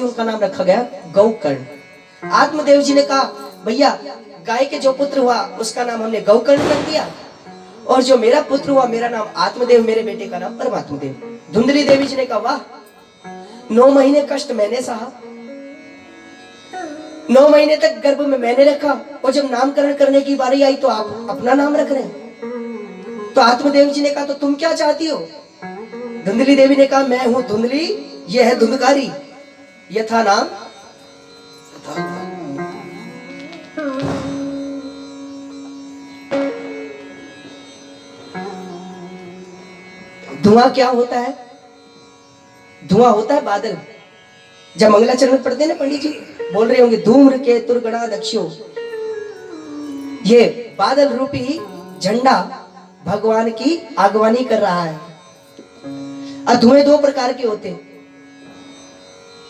उनका नाम रखा गया गौकर्ण। आत्मदेव जी ने कहा भैया गाय के जो पुत्र हुआ उसका नाम हमने गौकर्ण रख दिया, और जो मेरा पुत्र हुआ मेरा नाम आत्मदेव, मेरे बेटे का नाम परमात्मदेव। धुंधली देवी जी ने कहा वाह, 9 महीने कष्ट मैंने सहा, 9 महीने तक गर्भ में मैंने रखा, और जब नामकरण करने की बारी आई तो आप अपना नाम रख रहे हैं। तो आत्मदेव जी ने कहा तो तुम क्या चाहती हो? धुंधली देवी ने कहा मैं हूं धुंधली, यह है धुंधकारी, यथा नाम तथा। धुआं क्या होता है? धुआं होता है बादल। जब मंगलाचरण पढ़ते हैं ना पंडित जी, बोल रहे होंगे धूम्र के तुरगणा दक्षियो, ये बादल रूपी झंडा भगवान की आगवानी कर रहा है। और धुएं 2 प्रकार के होते हैं,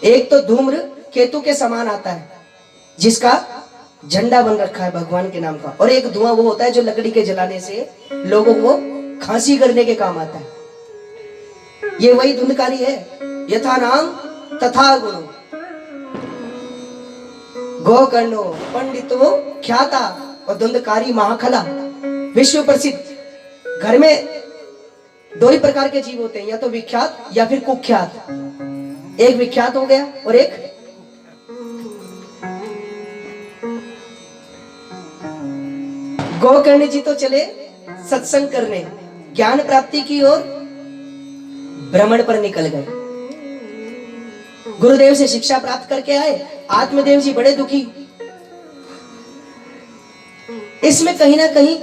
एक तो धूम्र केतु के समान आता है जिसका झंडा बन रखा है भगवान के नाम का, और एक धुआं वो होता है जो लकड़ी के जलाने से लोगों को खांसी करने के काम आता है। ये वही धुंधकारी है। यथा नाम तथा गुणो गोकर्णो पंडितो ख्याता, और धुंधकारी महाखला विश्व प्रसिद्ध। घर में 2 ही प्रकार के जीव होते हैं, या तो विख्यात या फिर कुख्यात। एक विख्यात हो गया और एक गोकर्ण जी तो चले सत्संग करने, ज्ञान प्राप्ति की ओर भ्रमण पर निकल गए। गुरुदेव से शिक्षा प्राप्त करके आए। आत्मदेव जी बड़े दुखी। इसमें कहीं ना कहीं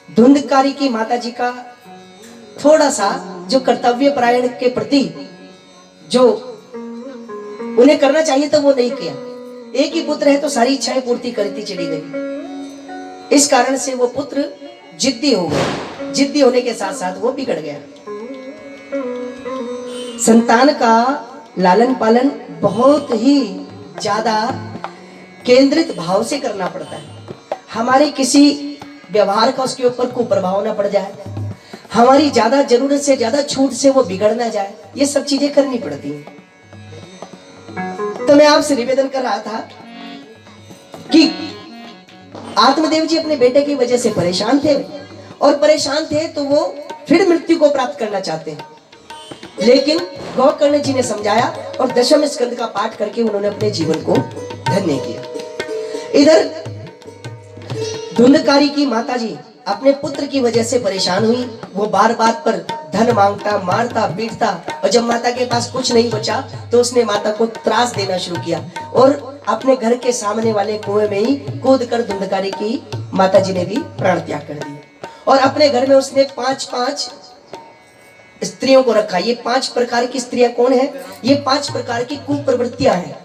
धुंधकारी की माता जी का थोड़ा सा जो कर्तव्य परायण के प्रति जो उन्हें करना चाहिए था वो नहीं किया। एक ही पुत्र है तो सारी इच्छाएं पूर्ति करती चली गई। इस कारण से वो पुत्र जिद्दी हो गया। जिद्दी होने के साथ साथ वो बिगड़ गया। संतान का लालन पालन बहुत ही ज्यादा केंद्रित भाव से करना पड़ता है। हमारे किसी व्यवहार का उसके ऊपर कुप्रभाव ना पड़ जाए, हमारी ज्यादा जरूरत से ज्यादा छूट से वो बिगड़ ना जाए, ये सब चीजें करनी पड़ती हैं। तो मैं आपसे निवेदन कर रहा था कि आत्मदेव जी अपने बेटे की वजह से परेशान थे, और परेशान थे तो वो फिर मृत्यु को प्राप्त करना चाहते हैं। लेकिन गौकर्ण जी ने समझाया और दशम स्कंद का पाठ करके उन्होंने अपने जीवन को धन्य किया। इधर धुंधकारी की माता जी अपने पुत्र की वजह से परेशान हुई। वो बार बार पर धन मांगता, मारता, पीटता, और जब माता के पास कुछ नहीं बचा तो उसने माता को त्रास देना शुरू किया, और अपने घर के सामने वाले कुएं में ही कूद कर धुंधकारी की माता जी ने भी प्राण त्याग कर दिया। और अपने घर में उसने 5-5 स्त्रियों को रखा। ये 5 प्रकार की स्त्रियां कौन है? ये 5 प्रकार की कुप्रवृत्तियां हैं।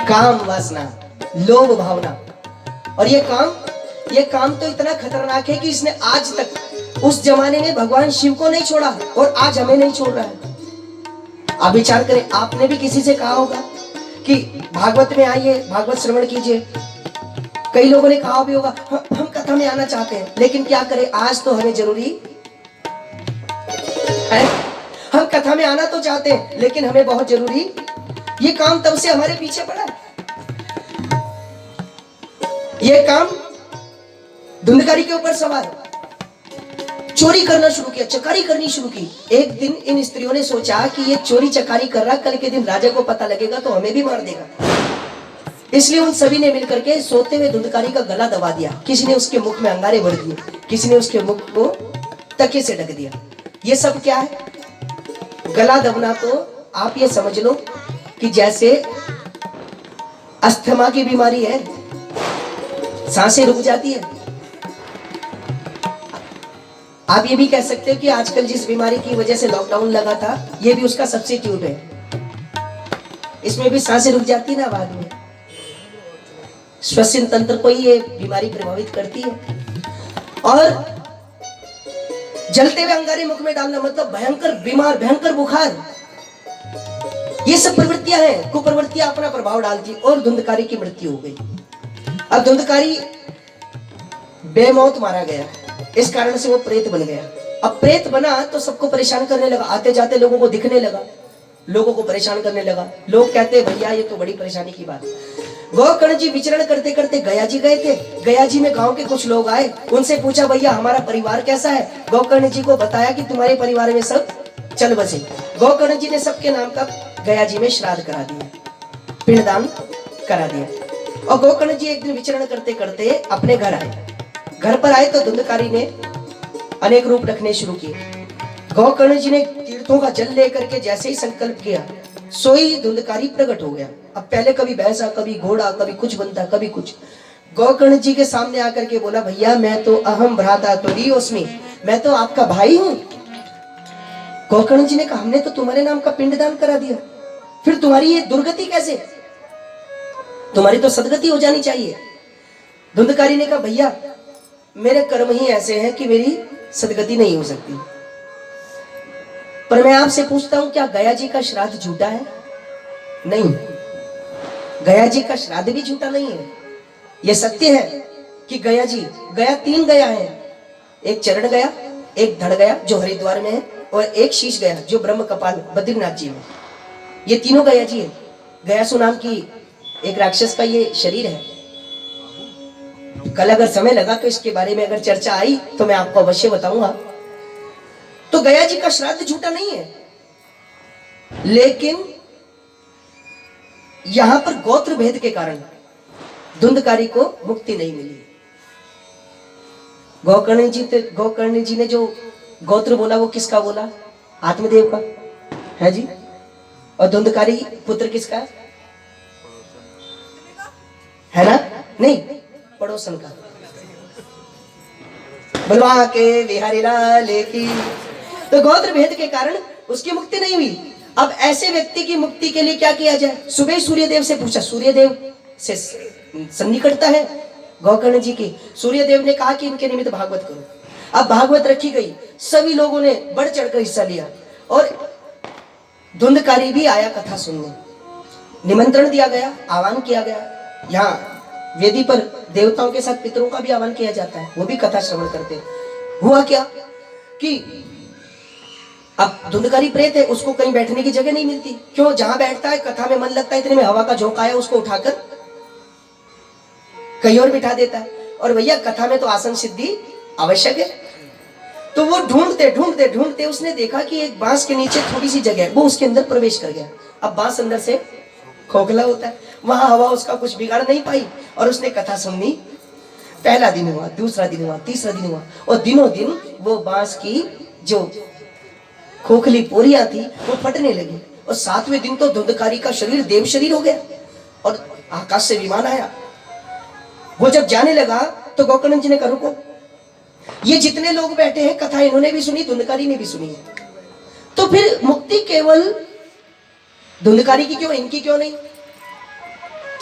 काम वासना, लोभ भावना। और ये काम तो इतना खतरनाक है कि इसने आज तक उस जमाने में भगवान शिव को नहीं छोड़ा, और आज हमें नहीं छोड़ रहा है। आप विचार करें, आपने भी किसी से कहा होगा कि भागवत में आइए, भागवत श्रवण कीजिए। कई लोगों ने कहा भी होगा हम कथा में आना चाहते हैं, लेकिन क्या करें, आज तो हमें जरूरी है। हम कथा में आना तो चाहते हैं लेकिन हमें बहुत जरूरी, ये काम तब से हमारे पीछे पड़ा है। ये काम धुंधकारी के ऊपर सवार। चोरी करना शुरू किया, चकारी करनी शुरू की। एक दिन इन स्त्रियों ने सोचा कि ये चोरी चकारी कर रहा, कल के दिन राजा को पता लगेगा तो हमें भी मार देगा। इसलिए उन सभी ने मिलकर के सोते हुए धुंधकारी का गला दबा दिया। किसी ने उसके मुख में अंगारे भर दिए, किसी ने उसके मुख को तकिए से ढक दिया। ये सब क्या है? गला दबना तो आप ये समझ लो कि जैसे अस्थमा की बीमारी है, सांसें रुक जाती है। आप ये भी कह सकते हो कि आजकल जिस बीमारी की वजह से लॉकडाउन लगा था, ये भी उसका सब्स्टिट्यूट है। इसमें भी सांसें रुक जाती है ना बाद में। श्वसन तंत्र को ही ये बीमारी प्रभावित करती है। और जलते हुए अंगारे मुख में डालना मतलब भयंकर बीमार, भयंकर बुखार, ये सब प्रवृत्तियां हैं, कुप्रवृत्तियां अपना प्रभाव डालती, और धुंधकारी की मृत्यु हो गई। अब धुंधकारी बेमौत मारा गया, इस कारण से वो प्रेत बन गया। अब प्रेत बना तो सबको परेशान करने लगा, आते जाते लोगों को दिखने लगा, लोगों को परेशान करने लगा। लोग कहते भैया ये तो बड़ी परेशानी की बात है। गोकर्ण जी विचरण करते करते गया जी गए थे। गया जी में गांव के कुछ लोग आए, उनसे पूछा भैया हमारा परिवार कैसा है। गोकर्ण जी को बताया कि तुम्हारे परिवार में सब चल बसे। गोकर्ण जी ने सबके नाम का गया जी में श्राद्ध करा दिया, पिंडदान करा दिया। और गोकर्ण जी एक दिन विचरण करते करते अपने घर आए। घर पर आए तो धुंधकारी ने अनेक रूप रखने शुरू किए। गोकर्ण जी ने तीर्थों का जल लेकर के जैसे ही संकल्प किया, सोई धुंधकारी प्रकट हो गया। अब पहले कभी भैंसा, कभी घोड़ा, कभी कुछ बनता, कभी कुछ। गोकर्ण जी के सामने आकर के बोला भैया मैं तो अहम भ्राता तुरीयोस्मि, मैं तो आपका भाई हूं। गोकर्ण जी ने कहा हमने तो तुम्हारे नाम का पिंडदान करा दिया, फिर तुम्हारी ये दुर्गति कैसे? तुम्हारी तो सदगति हो जानी चाहिए। धुंधकारी ने कहा भैया मेरे कर्म ही ऐसे हैं कि मेरी सदगति नहीं हो सकती। पर मैं आपसे पूछता हूं क्या गया जी का श्राद्ध झूठा है? नहीं, गया जी का श्राद्ध भी झूठा नहीं है। यह सत्य है कि गया जी, गया 3 गया है, एक चरण गया, एक धड़ गया जो हरिद्वार में है, और एक शीश गया जो ब्रह्म कपाल बद्रीनाथ जी में। ये तीनों गया जी है। गयासु नाम की एक राक्षस का ये शरीर है। कल अगर समय लगा तो इसके बारे में अगर चर्चा आई तो मैं आपको अवश्य बताऊंगा। तो गया जी का श्राद्ध झूठा नहीं है, लेकिन यहां पर गोत्र भेद के कारण धुंधकारी को मुक्ति नहीं मिली। गोकर्ण जी ने जो गोत्र बोला वो किसका बोला? आत्मदेव का है जी। और धुंधकारी पुत्र किसका है ना? नहीं, पड़ोसन का। बलवा के बिहारी लाल की। तो गोत्र भेद के कारण उसकी मुक्ति नहीं हुई। अब ऐसे व्यक्ति की मुक्ति के लिए क्या किया जाए? सुबह सूर्यदेव से पूछा, सूर्यदेव से सन्निकटता है गोकर्ण जी की। सूर्यदेव ने कहा कि इनके निमित्त भागवत करो। अब भागवत रखी गई, सभी लोगों ने बढ़ चढ़कर हिस्सा लिया और धुंधकारी भी आया कथा सुनने। निमंत्रण दिया गया, आह्वान किया गया। यहाँ वेदी पर देवताओं के साथ पितरों का भी आह्वान किया जाता है, वो भी कथा श्रवण करते। हुआ क्या कि अब धुंधकारी प्रेत है, उसको कहीं बैठने की जगह नहीं मिलती। क्यों? जहां बैठता है कथा में मन लगता है, इतने में हवा का झोंका आया, उसको उठाकर कहीं और बिठा देता है। और भैया कथा में तो आसन सिद्धि आवश्यक है। तो वो ढूंढते ढूंढते ढूंढते उसने देखा कि एक बांस के नीचे थोड़ी सी जगह है, वो उसके अंदर प्रवेश कर गया। अब बांस अंदर से खोखला होता है, वहां हवा उसका कुछ बिगाड़ नहीं पाई और उसने कथा सुननी। पहला दिन हुआ, दूसरा दिन हुआ, तीसरा दिन हुआ, और दिनों दिन वो बांस की जो खोखली पोरियां थी वो फटने लगी। और 7वें दिन तो धुंधकारी का शरीर देव शरीर हो गया और आकाश से विमान आया। वो जब जाने लगा तो गोकर्ण जी ने कहा रुको, ये जितने लोग बैठे हैं कथा इन्होंने भी सुनी, धुंधकारी ने भी सुनी है, तो फिर मुक्ति केवल धुंधकारी की क्यों, इनकी क्यों नहीं?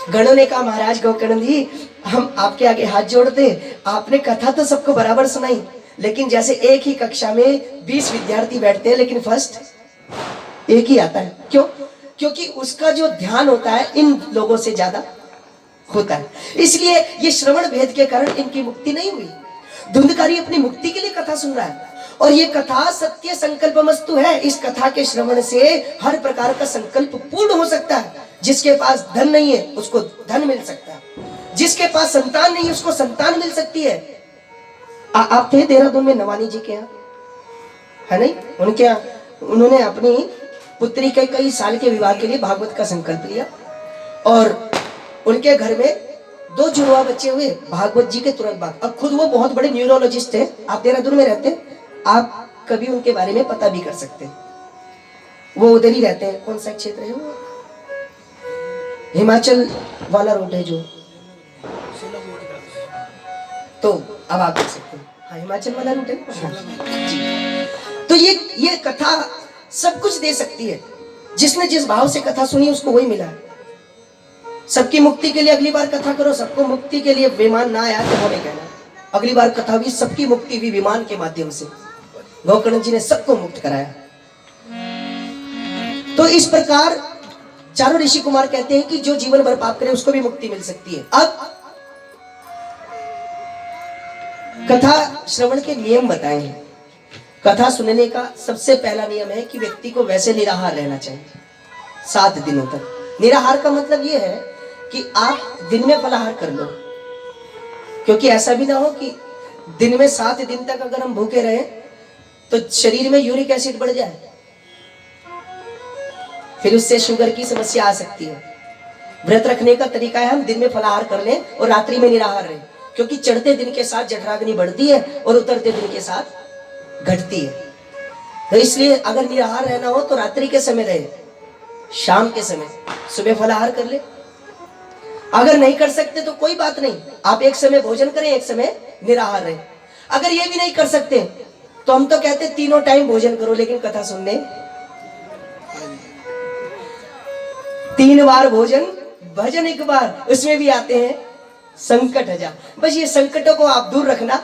गणों ने कहा महाराज गोकर्ण जी हम आपके आगे हाथ जोड़ते, आपने कथा तो सबको बराबर सुनाई, लेकिन जैसे एक ही कक्षा में 20 विद्यार्थी बैठते हैं लेकिन फर्स्ट एक ही आता है। क्यों? क्योंकि उसका जो ध्यान होता है इन लोगों से ज्यादा होता है, इसलिए ये श्रवण भेद के कारण इनकी मुक्ति नहीं हुई। धुंधकारी अपनी मुक्ति के लिए कथा सुन रहा है और ये कथा सत्य संकल्पमस्तु है। इस कथा के श्रवण से हर प्रकार का संकल्प पूर्ण हो सकता है। जिसके पास धन नहीं है उसको धन मिल सकता है, जिसके पास संतान नहीं है उसको संतान मिल सकती है। आप थे देहरादून में नवानी जी के यहाँ, है नहीं? उनके यहाँ उन्होंने अपनी पुत्री के कई साल के विवाह के लिए भागवत का संकल्प लिया और उनके घर में 2 जुड़वा बच्चे हुए भागवत जी के तुरंत बाद। अब खुद वो बहुत बड़े न्यूरोलॉजिस्ट थे, आप देहरादून में रहते हैं, आप कभी उनके बारे में पता भी कर सकते हैं। वो उधर ही रहते हैं। कौन सा क्षेत्र है वो? हिमाचल वाला रोड है जो, तो अब आप देख सकते हैं, हाँ हिमाचल वाला रूट है। हाँ। तो ये कथा सब कुछ दे सकती है। जिसने जिस भाव से कथा सुनी उसको वही मिला। सबकी मुक्ति के लिए अगली बार कथा करो, सबको मुक्ति के लिए विमान ना आया तो हमें कहना अगली बार कथा हुई, सबकी मुक्ति हुई विमान के माध्यम से। गोकर्ण जी ने सबको मुक्त कराया। तो इस प्रकार चारों ऋषि कुमार कहते हैं कि जो जीवन भर पाप करे उसको भी मुक्ति मिल सकती है। अब कथा श्रवण के नियम बताए हैं। कथा सुनने का सबसे पहला नियम है कि व्यक्ति को वैसे निराहार रहना चाहिए 7 दिनों तक। निराहार का मतलब यह है कि आप दिन में फलाहार कर लो, क्योंकि ऐसा भी ना हो कि दिन में 7 दिन तक अगर हम भूखे रहे तो शरीर में यूरिक एसिड बढ़ जाए, फिर उससे शुगर की समस्या आ सकती है। व्रत रखने का तरीका है हम दिन में फलाहार कर लें और रात्रि में निराहार रहें, क्योंकि चढ़ते दिन के साथ जठराग्नि बढ़ती है और उतरते दिन के साथ घटती है। तो इसलिए अगर निराहार रहना हो तो रात्रि के समय रहे, शाम के समय सुबह फलाहार कर ले। अगर नहीं कर सकते तो कोई बात नहीं, आप एक समय भोजन करें, एक समय निराहार रहे। अगर ये भी नहीं कर सकते तो हम तो कहते तीनों टाइम भोजन करो, लेकिन कथा सुनने 3 बार भोजन, भजन 1 बार, उसमें भी आते हैं संकट हजार। बस ये संकटों को आप दूर रखना।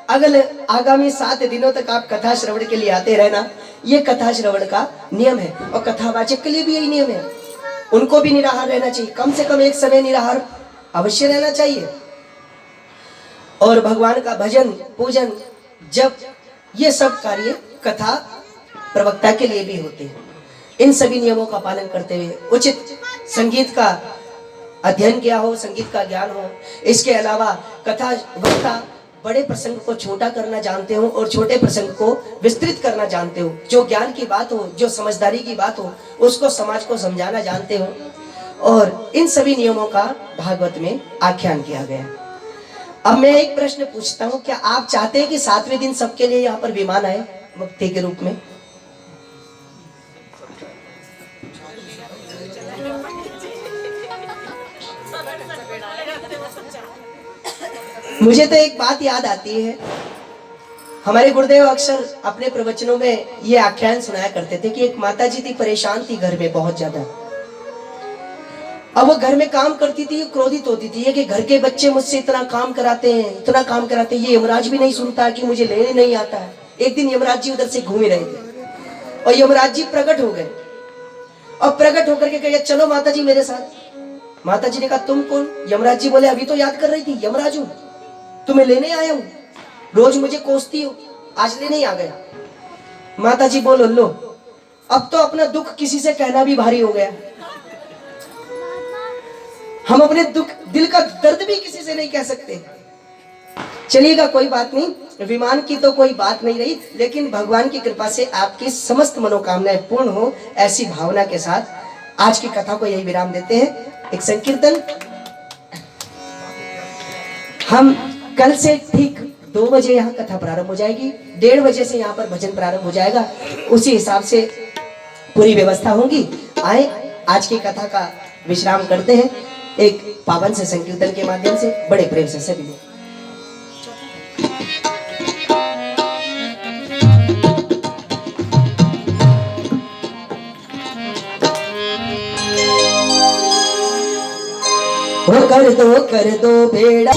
अगले आगामी 7 दिनों तक आप कथा श्रवण के लिए आते रहना, ये कथा श्रवण का नियम है। और कथावाचक के लिए भी यही नियम है, उनको भी निराहार रहना चाहिए, कम से कम एक समय निराहार अवश्य रहना चाहिए। और भगवान का भजन, पूजन, जप, ये सब कार्य कथा प्रवक्ता के लिए भी होते हैं। इन सभी नियमों का पालन करते हुए उचित संगीत का अध्ययन किया हो, संगीत का ज्ञान हो। इसके अलावा कथा वक्ता बड़े प्रसंग को छोटा करना जानते हो और छोटे प्रसंग को विस्तृत करना जानते हो। जो ज्ञान की बात हो, जो समझदारी की बात हो, उसको समाज को समझाना जानते हो। और इन सभी नियमों का भागवत में आख्यान किया गया। अब मैं एक प्रश्न पूछता हूँ, क्या आप चाहते हैं कि 7वें दिन सबके लिए यहाँ पर विमान आए मुक्ति के रूप में? मुझे तो एक बात याद आती है, हमारे गुरुदेव अक्सर अपने प्रवचनों में ये आख्यान सुनाया करते थे कि एक माता जी थी, परेशान थी घर में बहुत ज्यादा। अब वो घर में काम करती थी, क्रोधित होती थी कि घर के बच्चे मुझसे इतना काम कराते हैं, इतना काम कराते हैं, ये यमराज भी नहीं सुनता कि मुझे लेने नहीं आता है। एक दिन यमराज जी उधर से घूम रहे थे और यमराज जी प्रकट हो गए और प्रकट होकर के कहे चलो माता जी मेरे साथ। माता जी ने कहा तुम कौन? यमराज जी बोले अभी तो याद कर रही थी, यमराज हूं, तुम्हें लेने आया हूं, रोज मुझे कोसती हो, आज लेने आ गया। माता जी बोलो लो, अब तो अपना दुख किसी से कहना भी भारी हो गया, हम अपने दुख, दिल का दर्द भी किसी से नहीं कह सकते। चलिएगा कोई बात नहीं, विमान की तो कोई बात नहीं रही, लेकिन भगवान की कृपा से आपकी समस्त मनोकामनाएं पूर्ण हो, ऐसी भावना के साथ आज की कथा को यही विराम देते हैं। एक संकीर्तन, हम कल से ठीक 2 बजे यहाँ कथा प्रारंभ हो जाएगी, 1:30 बजे से यहाँ पर भजन प्रारंभ हो जाएगा, उसी हिसाब से पूरी व्यवस्था होगी। आए आज की कथा का विश्राम करते हैं एक पावन से संकीर्तन के माध्यम से, बड़े प्रेम से सभी लोग। वो कर दो बेड़ा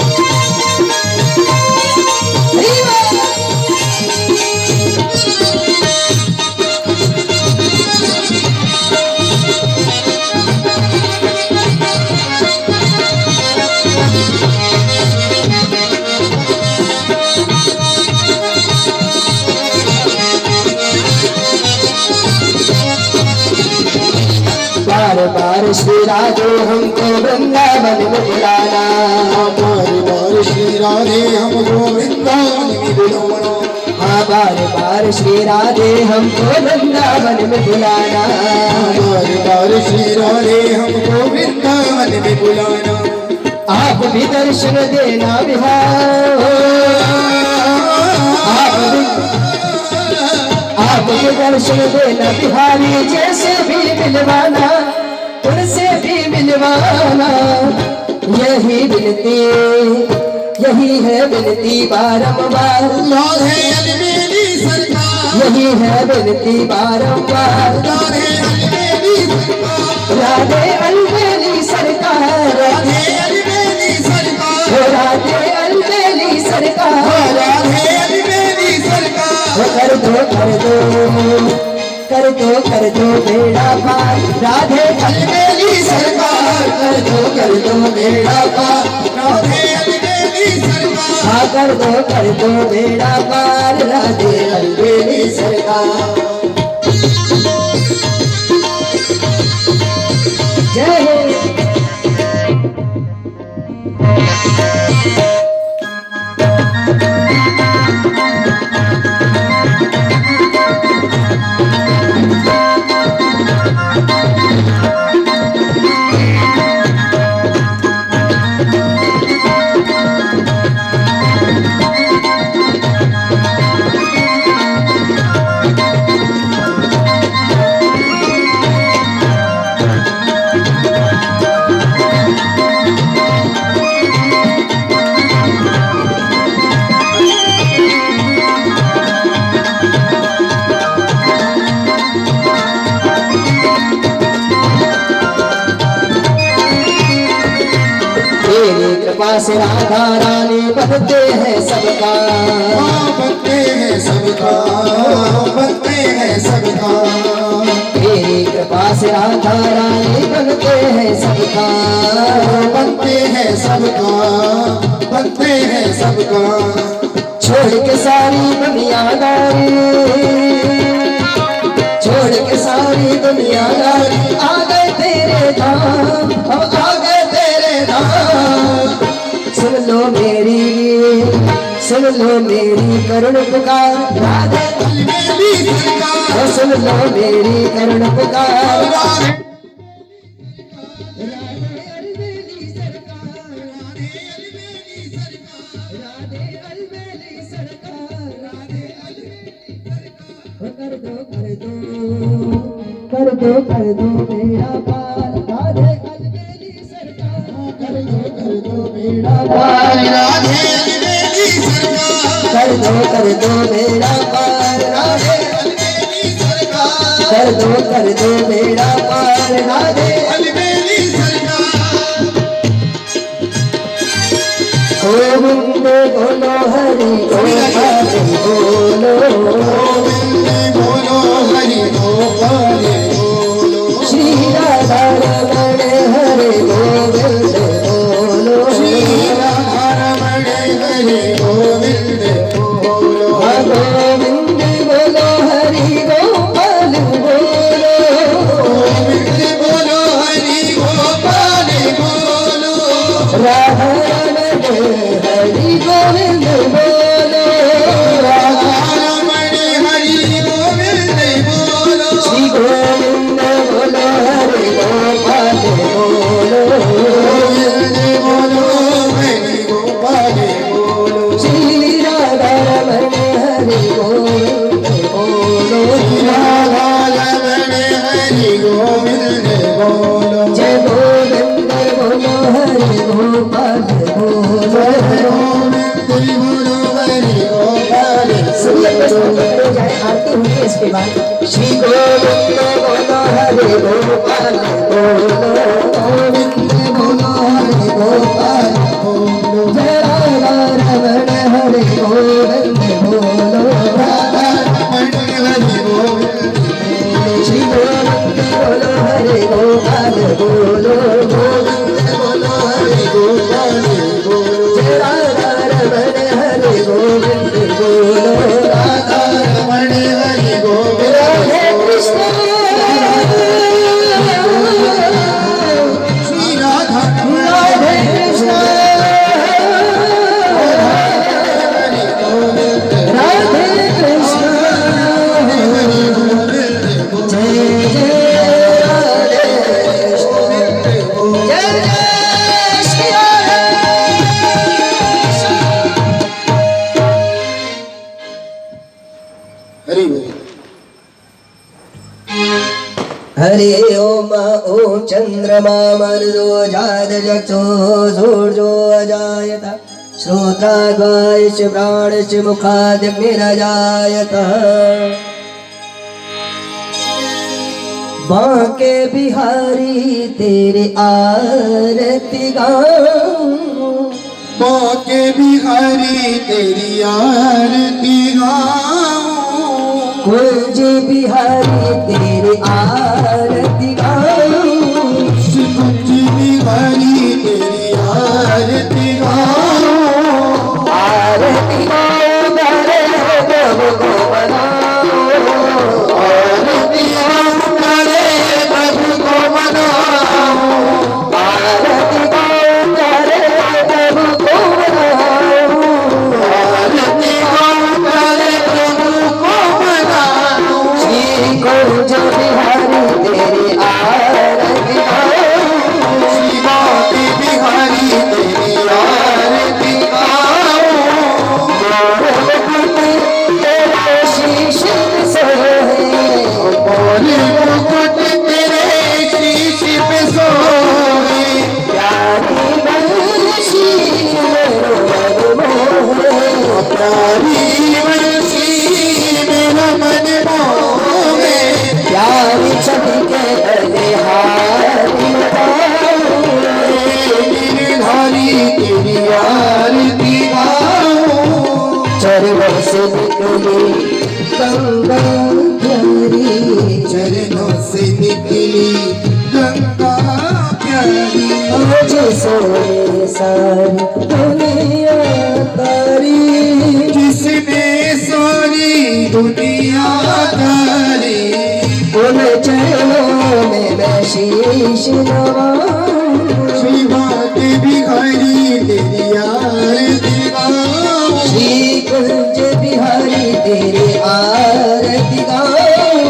बार बार श्री राधे हमको वृंदावन में बुलाना, बार बार श्री राधे हमको वृंदावन में बुलाना, हाँ बार बार श्री राधे हमको वृंदावन में बुलाना, बार बार श्री राधे हमको वृंदावन में बुलाना। आप भी दर्शन देना बिहार, आप भी दर्शन देना बिहारी, जैसे भी मिलवाना उनसे भी मिलवाना। यही विनती, यही है विनती बारंबार, राधे अलबेली सरकार, यही है विनती बारंबार, राधे अलबेली सरकार, राधे अलबेली सरकार, राधे अलबेली सरकार, राधे अलबेली सरकार, राधे अलबेली सरकार। कर दो बेड़ा पार, राधे अलबेली सरकार, कर दो बेड़ा पार, राधे अलबेली सरकार, कर दो बेड़ा पार राधे अलबेली सरकार। जय हो। कृपा से राधा रानी बनते हैं सबका, बनते हैं सबका, बनते हैं सबका। तेरी कृपा से राधा रानी बनते हैं सबका, बनते हैं सबका, बनते हैं सबका। छोड़ के सारी दुनियादारी, छोड़ के सारी दुनियादारी आ गए तेरे धाम, अब आ गए तेरे धाम। सुन लो मेरी, सुन लो मेरी करुण पुकार राधे अलबेली सरकार, सुन लो मेरी करुण पुकार। कर दो मेरा पार राधे अलबेली सरकार, कर दो मेरा पार राधे अलबेली सरकार, कर दो मेरा पार राधे अलबेली सरकार, कर दो मेरा पार राधे अलबेली सरकार। गोविंद बोलो हरि गोपाल बोलो, गोविंद बोलो हरि गोपाल बोलो, श्री राधा रमण हरे गोविंद बोलो, श्री राधा रमण हरि गोविंद बोलो, गोविंद बोलो हरि गोपाल बोलो, गोविंद बोलो हरि गोपाल बोलो, राधा रमण हरि गोविंद बोलो, राधा रमण हरि गोविंद बोलो, श्री गोविंद बोलो हरि गोपाल बोलो, गोविंद बोलो हरि गोपाल बोलो, श्री राधा रमण हरि गोविंद बोलो, राधा रमण हरि गोविंद बोलो, जय गोविंद बोलो हरि गोपाल बोलो। गोविंद बोलो हरि गोपाल सुनिए प्रस्तुत करो जाए आरती होगी इसके बाद। श्री गोविंद बोलो हरि गोपाल बोलो, गोविंद बोलो हरि गोपाल बोलो, जय राधा रमण हरि गोविंद बोलो, राधा रमण हरि गोविंद बोलो, श्री गोविंद बोलो हरि गोपाल बोलो, गोविंद बोलो हरि गोपाल बोलो, जय राधा रमण हरि गोविंद बोलो, राधा रमण हरि गोविंद राधे कृष्ण श्री राधा राधे कृष्ण हरि गोविंद राधे कृष्ण हरि गोविंद बोलो, जय जय राधे कृष्ण जय जय श्री राधे। हरि बोल। हरि ओम ओम चंद्रमा मरुदो जात जक्षो सूर्यो अजायत श्रोत्राद्वायश्च प्राणश्च मुखादग्निरजायत। बांके बिहारी तेरे आरती गाऊं, बांके बिहारी तेरी आरती गाऊं, कुंज बिहारी तेरे आरती गाऊं, कुंज बिहारी तेरी आरती गाऊं, गंगा प्यारी जिसने सारी दुनिया तारी, जिसने सारी दुनिया तारी उन चरणों में मैं शीश नवाऊं। श्री भाग्य बिहारी तेरी आरती गाऊं, श्री कुंज बिहारी तेरी आरती गाऊं।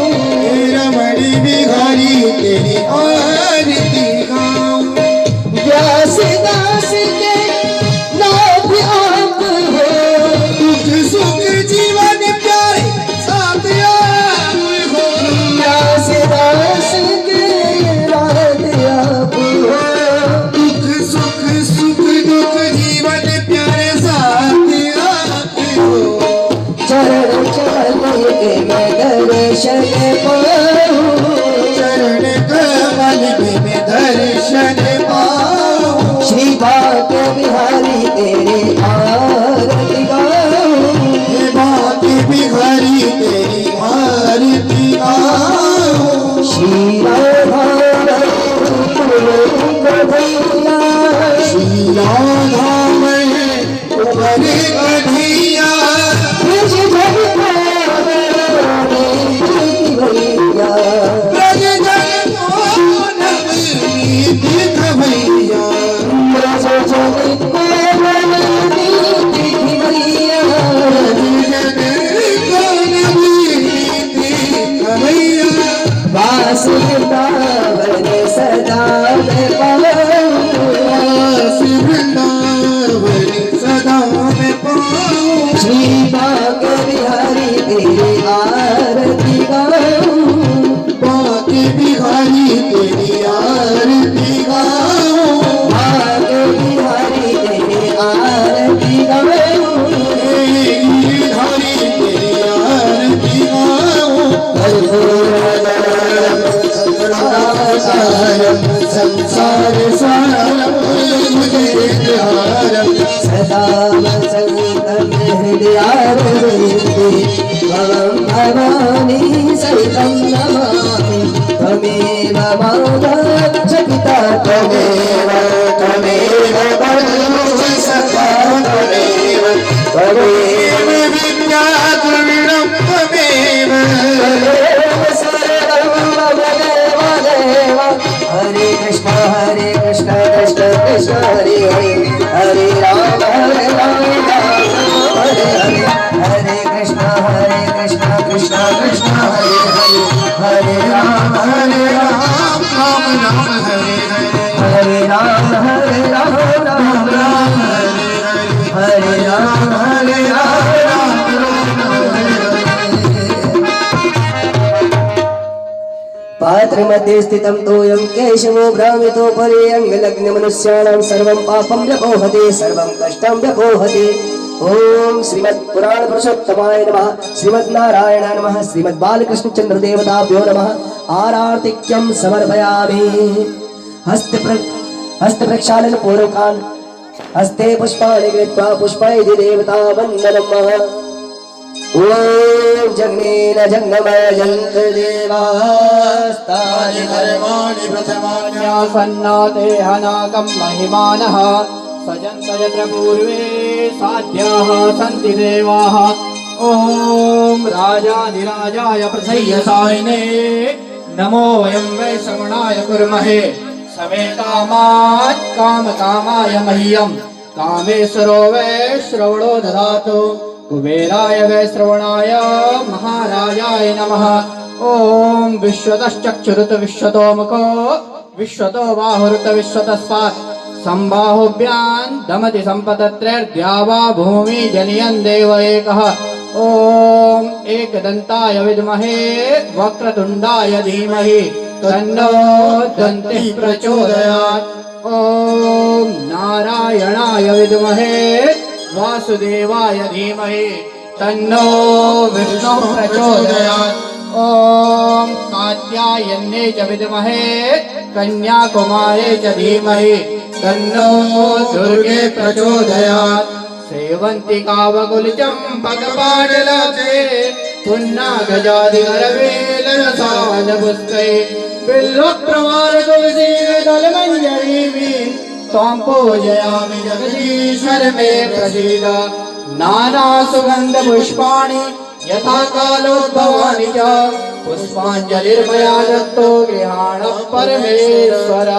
रमणी बिहारी तेरी आरती गाऊं। व्यास दास के नाथ आप हो, दुख सुख जीवन प्यारे साथ आप हो। व्यास दास के नाथ आप हो। दुख सुख सुख दुख जीवन प्यारे साथ आप हो। चरण चरण के मैं दर्शन पाऊं। चरण कमल में मैं दर्शन पाऊं। श्री भाग्य बिहारी तेरे आरती गाऊं। हे भाग्य बिहारी तेरी आरती गाऊं। श्री राधा कन्हैया, श्री राधा में उभरे कन्हैया, ब्रज जन पावनी भैया। ब्रज जन मोहन नीति खवैया। ब्रज जन पावनी भैया। वास वृंदावन सदा मैं पाऊं। श्री भाग्य बिहारी तेरी आरती गाऊं। भाग्य बिहारी तेरी आरती गाऊं। संसार सारम मुझे हारम। सदा वसंतम हृदयारविन्दे भवं भवानी सहितं नमामि। त्वमेव माता च पिता त्वमेव बन्धुः सखा त्वमेव विद्या द्रविणं त्वमेव। सर्वं मम देव देव। हरे कृष्ण कृष्ण कृष्ण हरे हरे, हरे राम राम हरे हरे। हरे कृष्ण कृष्ण कृष्ण हरे हरे, हरे राम राम राम हरे हरे। हरे राम राम राम हरे राम पात्र मध्ये स्थितं तोयं केशवो भ्रामितो परे अंगलग्न मनुष्याणां सर्वं पापं व्यपोहते, सर्वं कष्टं व्यपोहते। ओम श्रीमद् पुराण पुरुषोत्तमाय नमः, श्रीमद् नारायणाय नमः, श्रीमद् बालकृष्ण चंद्र देवताभ्यो नमः। आरार्तिक्यं समर्पयामि। हस्त प्रक्षालन पूर्वकान् हस्ते पुष्पाणि गृहीत्वा पुष्पैः देवता वन्दनम्। ओम जगनेन जंगमय जंत्र देवास्तानि कर्माणि प्रथमान्या न्यासन्नाते हनाकं महिमानः सजन्त यत्र पूर्वे साध्याः सन्ति देवाः। ॐ राजाधिराजाय प्रसह्यसायिने नमो वयं वै श्रवणाय कुर्महे। समे कामात् कामकामाय मह्यं कामेश्वरो वै श्रवणो ददातु। कुबेराय वै श्रवणाय महाराजाय नमः। ॐ विश्वतश्चक्षुरुत विश्वतो मुखो विश्वतो बाहुरुत विश्वतस्मात् सम्बाहुभ्यां दमति सम्पतत्रैर्द्या वा भूमि जनियन् देव एकः। ॐ एकदन्ताय विद्महे वक्रतुण्डाय धीमहि तन्नो दन्तिः प्रचोदयात्। ॐ नारायणाय विद्महे वासुदेवाय धीमहि तन्नो विष्णुः प्रचोदयात्। ॐ कात्यायन्ये च विद्महे कन्याकुमारे च धीमहि तन्नो दुर्गे प्रचोदयात्। सेवन्ति कावकुलचम्पकपाटलाते पुन्नागजादिगरवेलरसानपुष्पै बिल्वप्रवाल तुलसी दलमञ्जरी त्वां पूजयामि जगदीश्वर मे प्रसीद नाना सुगन्ध पुष्पाणि यथा कालोद्भवानि च पुष्पाञ्जलिर्मया दत्तो गृहाण परमेश्वर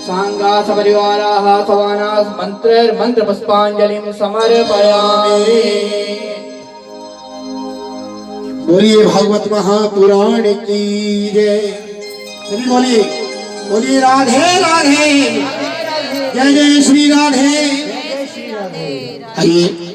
सांगा सपरिवाराः सवानाः मंत्र पुष्पाञ्जलिं समर्पयामि। बोलिए भागवत महापुराण की जय। सभी बोलिए बोलिए राधे राधे जय जय श्री राधे। आइए